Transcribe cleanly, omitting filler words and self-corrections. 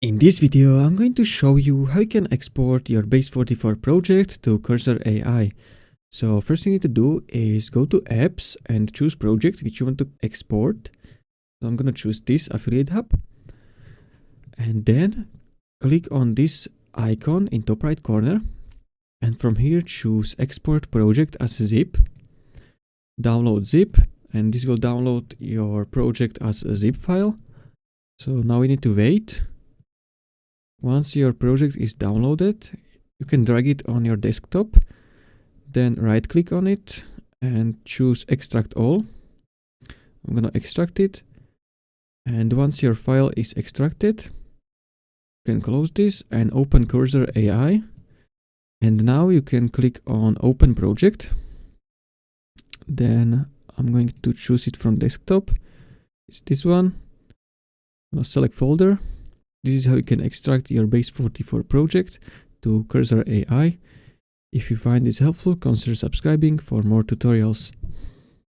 In this video, I'm going to show you how you can export your Base44 project to Cursor AI. So first thing you need to do is go to Apps and choose Project which you want to export. So I'm going to choose this Affiliate Hub. And then click on this icon in top right corner. And from here choose Export Project as zip. Download zip. And this will download your project as a zip file. So now we need to wait. Once your project is downloaded, you can drag it on your desktop, then right click on it and choose Extract All. I'm gonna extract it, and once your file is extracted, you can close this and open Cursor AI. And now you can click on Open Project. Then I'm going to choose it from desktop. It's this one. I'm gonna select folder. This is how you can extract your Base44 project to Cursor AI. If you find this helpful, consider subscribing for more tutorials.